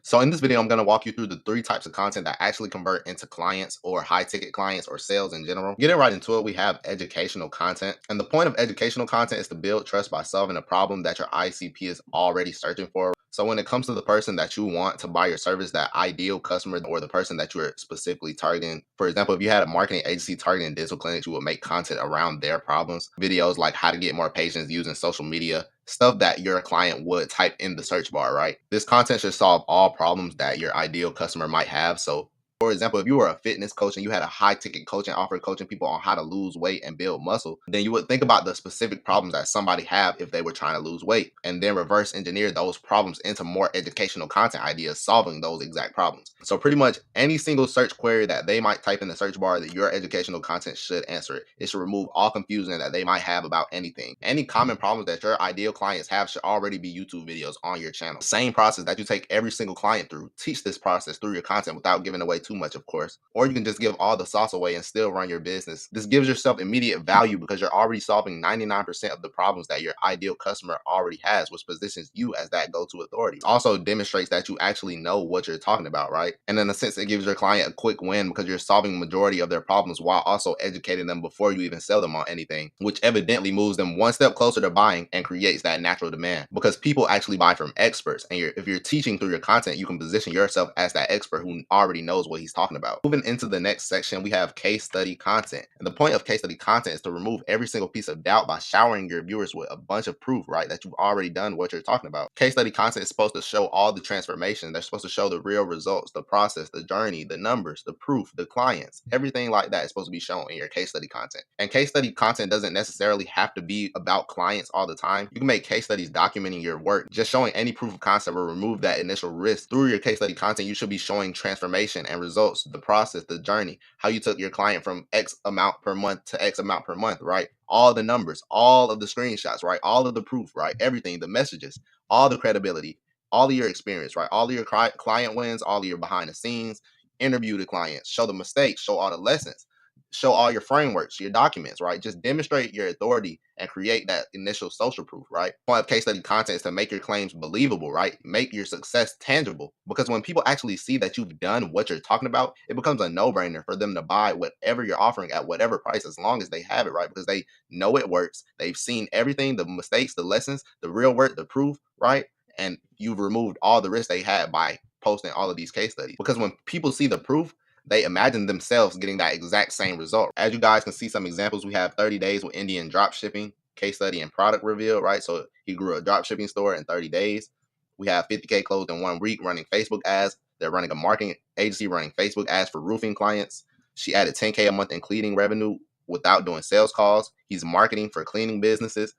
So in this video, I'm going to walk you through the three types of content that actually convert into clients or high ticket clients or sales in general. Getting right into it, we have educational content. And the point of educational content is to build trust by solving a problem that your ICP is already searching for. So when it comes to the person that you want to buy your service, that ideal customer or the person that you're specifically targeting. For example, if you had a marketing agency targeting dental clinics, you would make content around their problems. Videos like how to get more patients using social media, stuff that your client would type in the search bar, right? This content should solve all problems that your ideal customer might have. So for example, if you were a fitness coach and you had a high ticket coaching offer coaching people on how to lose weight and build muscle, then you would think about the specific problems that somebody have if they were trying to lose weight and then reverse engineer those problems into more educational content ideas solving those exact problems. So pretty much any single search query that they might type in the search bar, that your educational content should answer it. It should remove all confusion that they might have about anything. Any common problems that your ideal clients have should already be YouTube videos on your channel. Same process that you take every single client through. Teach this process through your content without giving away too much, of course. Or you can just give all the sauce away and still run your business. This gives yourself immediate value because you're already solving 99% of the problems that your ideal customer already has, which positions you as that go-to authority. It also demonstrates that you actually know what you're talking about, right? And in a sense, it gives your client a quick win because you're solving the majority of their problems while also educating them before you even sell them on anything, which evidently moves them one step closer to buying and creates that natural demand because people actually buy from experts. And if you're teaching through your content, you can position yourself as that expert who already knows what he's talking about. Moving into the next section, we have case study content. And the point of case study content is to remove every single piece of doubt by showering your viewers with a bunch of proof, right, that you've already done what you're talking about. Case study content is supposed to show all the transformation. They're supposed to show the real results, the process, the journey, the numbers, the proof, the clients, everything like that is supposed to be shown in your case study content. And case study content doesn't necessarily have to be about clients all the time. You can make case studies documenting your work, just showing any proof of concept or remove that initial risk. Through your case study content, you should be showing transformation and results, the process, the journey, how you took your client from X amount per month to X amount per month, right? All the numbers, all of the screenshots, right? All of the proof, right? Everything, the messages, all the credibility, all of your experience, right? All of your client wins, all of your behind the scenes, interview the clients, show the mistakes, show all the lessons, show all your frameworks, your documents, right? Just demonstrate your authority and create that initial social proof, right? Point of case study content is to make your claims believable, right? Make your success tangible. Because when people actually see that you've done what you're talking about, it becomes a no-brainer for them to buy whatever you're offering at whatever price, as long as they have it, right? Because they know it works. They've seen everything, the mistakes, the lessons, the real work, the proof, right? And you've removed all the risks they had by posting all of these case studies. Because when people see the proof, they imagine themselves getting that exact same result. As you guys can see some examples, we have 30 days with Indian drop shipping, case study and product reveal, right? So he grew a drop shipping store in 30 days. We have 50K closed in 1 week running Facebook ads. They're running a marketing agency running Facebook ads for roofing clients. She added 10K a month in cleaning revenue without doing sales calls. He's marketing for cleaning businesses.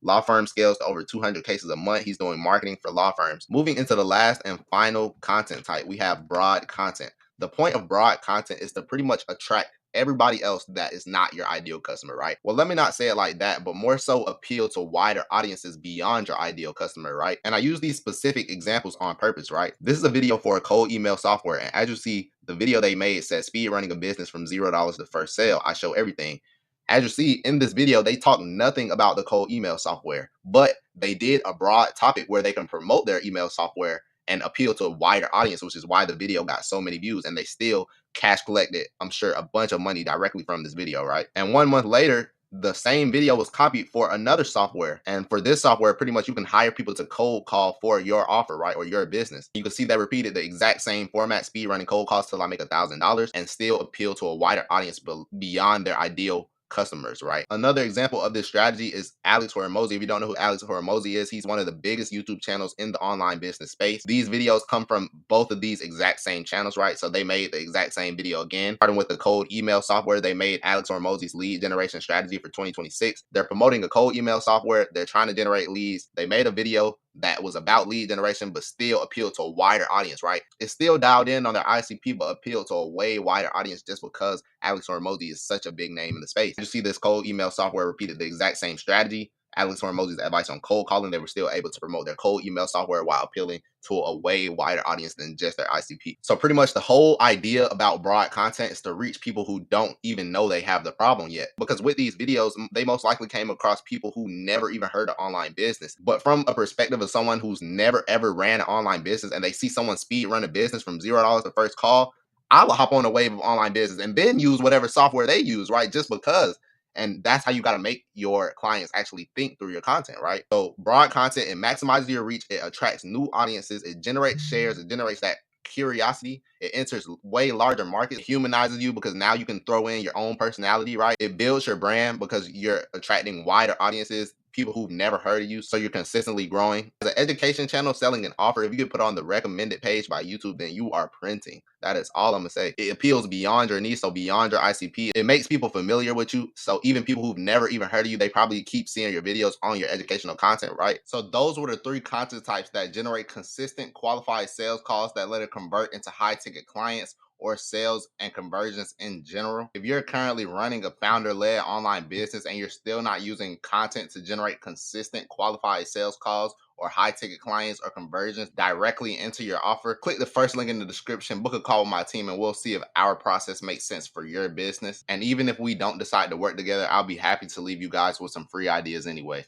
Law firm scales to over 200 cases a month. He's doing marketing for law firms. Moving into the last and final content type, we have broad content. The point of broad content is to pretty much attract everybody else that is not your ideal customer, right? Well, let me not say it like that, but more so appeal to wider audiences beyond your ideal customer, right? And I use these specific examples on purpose, right? This is a video for a cold email software. And as you see, the video they made said speed running a business from $0 to first sale. I show everything. As you see in this video, they talk nothing about the cold email software, but they did a broad topic where they can promote their email software and appeal to a wider audience, which is why the video got so many views, and they still cash collected, I'm sure, a bunch of money directly from this video, right? And 1 month later, the same video was copied for another software. And for this software, pretty much you can hire people to cold call for your offer, right? Or your business. You can see they repeated the exact same format, speed running cold calls till I make $1,000, and still appeal to a wider audience beyond their ideal customers, right? Another example of this strategy is Alex Hormozi. If you don't know who Alex Hormozi is, he's one of the biggest YouTube channels in the online business space. These videos come from both of these exact same channels, right? So they made the exact same video again. Starting with the cold email software, they made Alex Hormozi's lead generation strategy for 2026. They're promoting a cold email software. They're trying to generate leads. They made a video that was about lead generation, but still appealed to a wider audience, right? It's still dialed in on their ICP, but appealed to a way wider audience just because Alex Hormozi is such a big name in the space. You see this cold email software repeated the exact same strategy. Alex Hormozzi's advice on cold calling, they were still able to promote their cold email software while appealing to a way wider audience than just their ICP. So pretty much the whole idea about broad content is to reach people who don't even know they have the problem yet. Because with these videos, they most likely came across people who never even heard of online business. But from a perspective of someone who's never ever ran an online business and they see someone speed run a business from $0 the first call, I will hop on a wave of online business and then use whatever software they use, right? Just because. And that's how you got to make your clients actually think through your content, right? So broad content, it maximizes your reach, it attracts new audiences, it generates shares, it generates that curiosity, it enters way larger markets, it humanizes you because now you can throw in your own personality, right? It builds your brand because you're attracting wider audiences, people who've never heard of you, so you're consistently growing. As an education channel selling an offer, if you get put on the recommended page by YouTube, then you are printing. That is all I'm gonna say. It appeals beyond your niche, so beyond your ICP. It makes people familiar with you, so even people who've never even heard of you, they probably keep seeing your videos on your educational content, right? So those were the three content types that generate consistent qualified sales calls that let it convert into high ticket clients or sales and conversions in general. If you're currently running a founder-led online business and you're still not using content to generate consistent qualified sales calls or high ticket clients or conversions directly into your offer, click the first link in the description, book a call with my team, and we'll see if our process makes sense for your business. And even if we don't decide to work together, I'll be happy to leave you guys with some free ideas anyway.